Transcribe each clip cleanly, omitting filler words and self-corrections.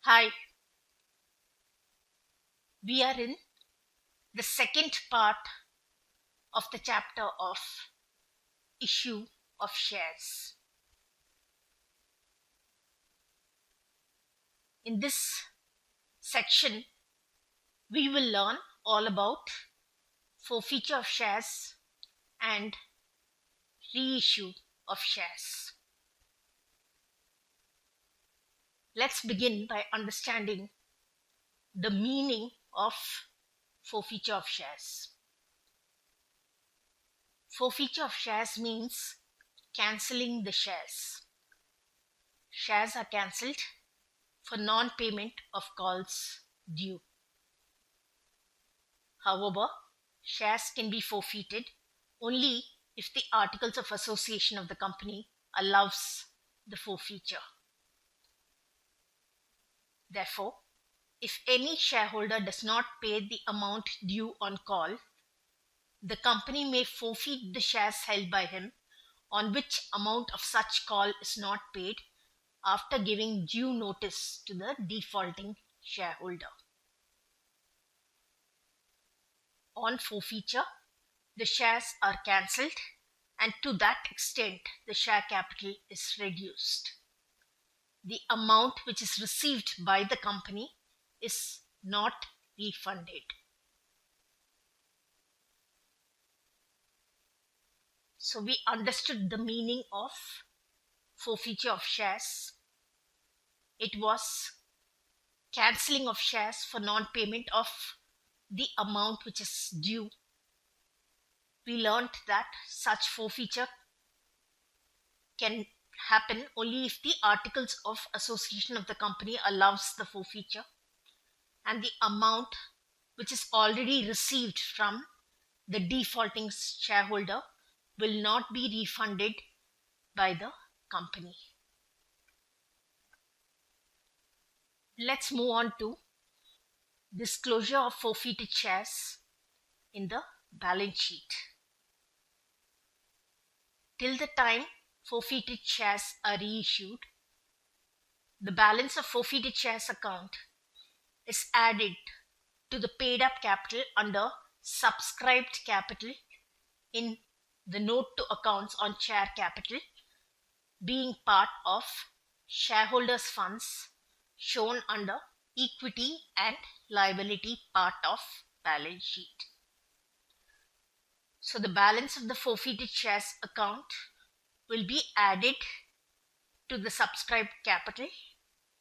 Hi, we are in the second part of the chapter of issue of shares. In this section, we will learn all about forfeiture of shares and reissue of shares. Let's begin by understanding the meaning of forfeiture of shares. Forfeiture of shares means cancelling the shares. Shares are cancelled for non-payment of calls due. However, shares can be forfeited only if the Articles of Association of the company allows the forfeiture. Therefore, if any shareholder does not pay the amount due on call, the company may forfeit the shares held by him on which amount of such call is not paid after giving due notice to the defaulting shareholder. On forfeiture, the shares are cancelled, and to that extent, the share capital is reduced. The amount which is received by the company is not refunded. So we understood the meaning of forfeiture of shares. It was cancelling of shares for non-payment of the amount which is due. We learned that such forfeiture can happen only if the Articles of Association of the company allows the forfeiture, and the amount which is already received from the defaulting shareholder will not be refunded by the company. Let's move on to disclosure of forfeited shares in the balance sheet. Till the time forfeited shares are reissued, the balance of forfeited shares account is added to the paid up capital under subscribed capital in the note to accounts on share capital, being part of shareholders' funds shown under equity and liability part of balance sheet. So the balance of the forfeited shares account will be added to the subscribed capital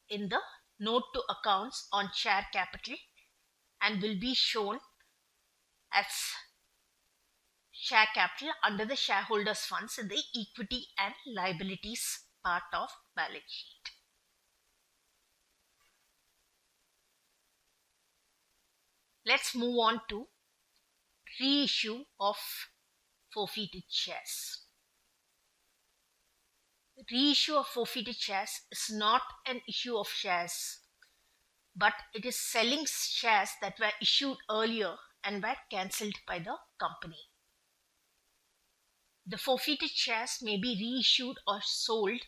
in the note to accounts on share capital and will be shown as share capital under the shareholders funds in the equity and liabilities part of balance sheet. Let's move on to reissue of forfeited shares. Reissue of forfeited shares is not an issue of shares, but it is selling shares that were issued earlier and were cancelled by the company. The forfeited shares may be reissued or sold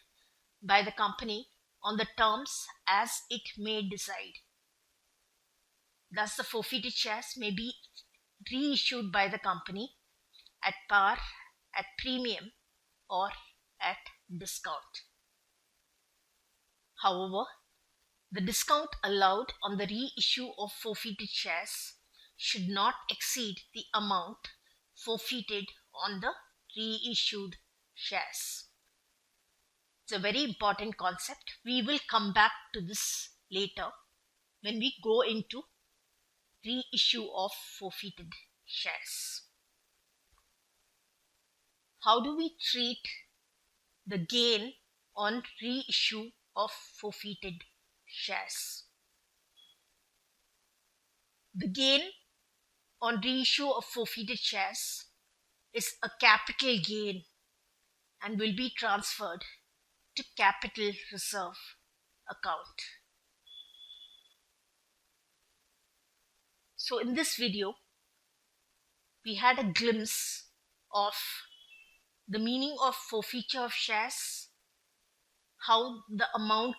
by the company on the terms as it may decide. Thus, the forfeited shares may be reissued by the company at par, at premium, or at discount. However, the discount allowed on the reissue of forfeited shares should not exceed the amount forfeited on the reissued shares. It's a very important concept. We will come back to this later when we go into reissue of forfeited shares. How do we treat the gain on reissue of forfeited shares? The gain on reissue of forfeited shares is a capital gain and will be transferred to capital reserve account. So in this video, we had a glimpse of the meaning of forfeiture of shares, how the amount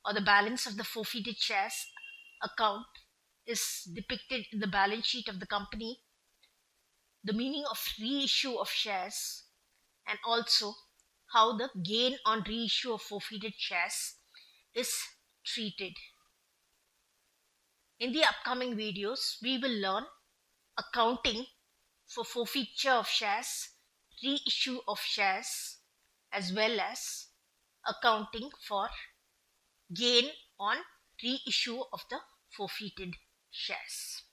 or the balance of the forfeited shares account is depicted in the balance sheet of the company, the meaning of reissue of shares, and also how the gain on reissue of forfeited shares is treated. In the upcoming videos, we will learn accounting for forfeiture of shares, reissue of shares, as well as accounting for gain on reissue of the forfeited shares.